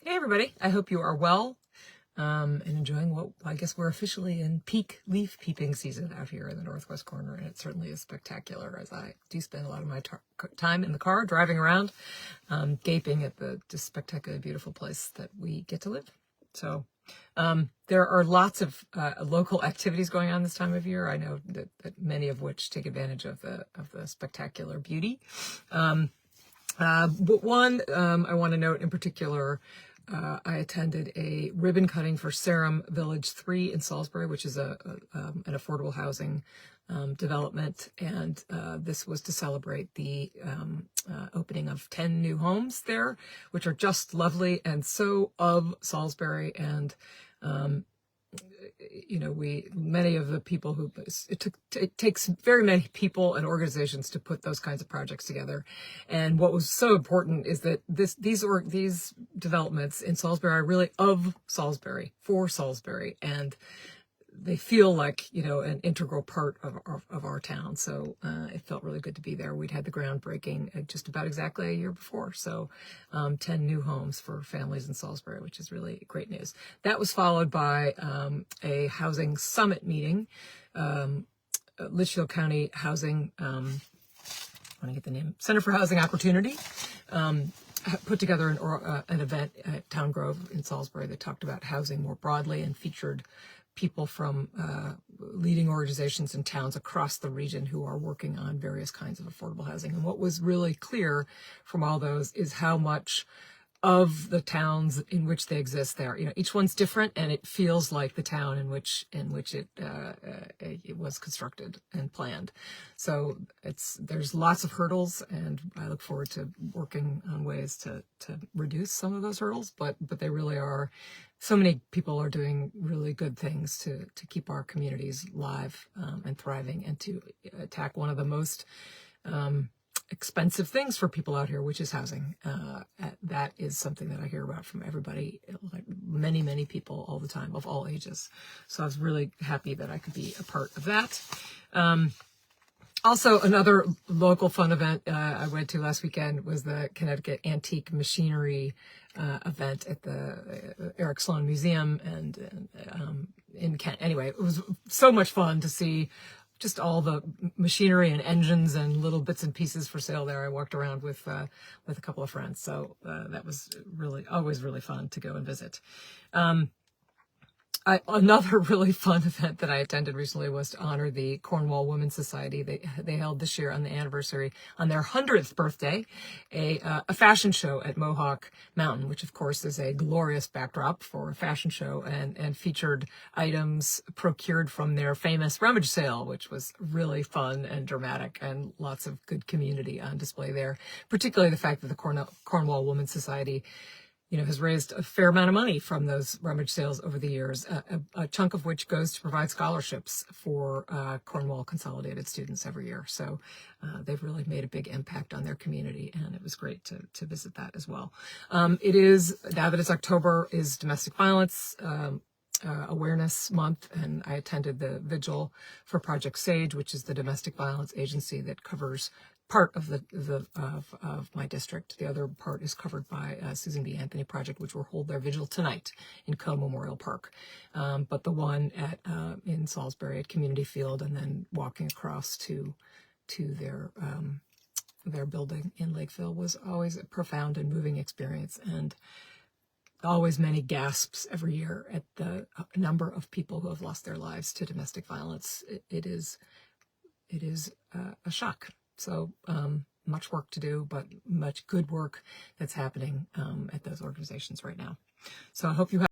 Hey everybody, I hope you are well and enjoying what I guess we're officially in peak leaf peeping season out here in the northwest corner, and it certainly is spectacular as I do spend a lot of my time in the car driving around, gaping at the just spectacularly beautiful place that we get to live. So there are lots of local activities going on this time of year. I know that many of which take advantage of the spectacular beauty. But one I want to note in particular, I attended a ribbon cutting for Sarum Village 3 in Salisbury, which is an affordable housing development, and this was to celebrate the opening of 10 new homes there, which are just lovely and so of Salisbury. And many of the people who it takes very many people and organizations to put those kinds of projects together. And what was so important is that these developments in Salisbury are really of Salisbury, for Salisbury, and they feel like, an integral part of our town. So it felt really good to be there. We'd had the groundbreaking just about exactly a year before. So 10 new homes for families in Salisbury, which is really great news. That was followed by a housing summit meeting, Litchfield County Housing, I want to get the name, Center for Housing Opportunity, put together an event at Town Grove in Salisbury that talked about housing more broadly and featured people from leading organizations in towns across the region who are working on various kinds of affordable housing. And what was really clear from all those is how much of the towns in which they exist there, each one's different, and it feels like the town in which it was constructed and planned. So there's lots of hurdles, and I look forward to working on ways to reduce some of those hurdles, but they really are. So many people are doing really good things to keep our communities live and thriving, and to attack one of the most expensive things for people out here, which is housing. That is something that I hear about from everybody, like many, many people all the time, of all ages. So I was really happy that I could be a part of that. Also, another local fun event I went to last weekend was the Connecticut Antique Machinery event at the Eric Sloan Museum, and in Kent. Anyway, it was so much fun to see just all the machinery and engines and little bits and pieces for sale there. I walked around with a couple of friends, so that was always really fun to go and visit. Another really fun event that I attended recently was to honor the Cornwall Women's Society. They held this year on the anniversary, on their 100th birthday, a fashion show at Mohawk Mountain, which of course is a glorious backdrop for a fashion show, and featured items procured from their famous rummage sale, which was really fun and dramatic, and lots of good community on display there. Particularly the fact that the Cornwall Women's Society has raised a fair amount of money from those rummage sales over the years, a chunk of which goes to provide scholarships for Cornwall Consolidated students every year. So they've really made a big impact on their community, and it was great to visit that as well. It is, now that it's October, is Domestic Violence Awareness Month, and I attended the vigil for Project SAGE, which is the domestic violence agency that covers part of of my district. The other part is covered by Susan B. Anthony Project, which will hold their vigil tonight in Cone Memorial Park. But the one in Salisbury at Community Field, and then walking across to their building in Lakeville, was always a profound and moving experience, and always many gasps every year at the number of people who have lost their lives to domestic violence. It is a shock. So much work to do, but much good work that's happening at those organizations right now. So I hope you have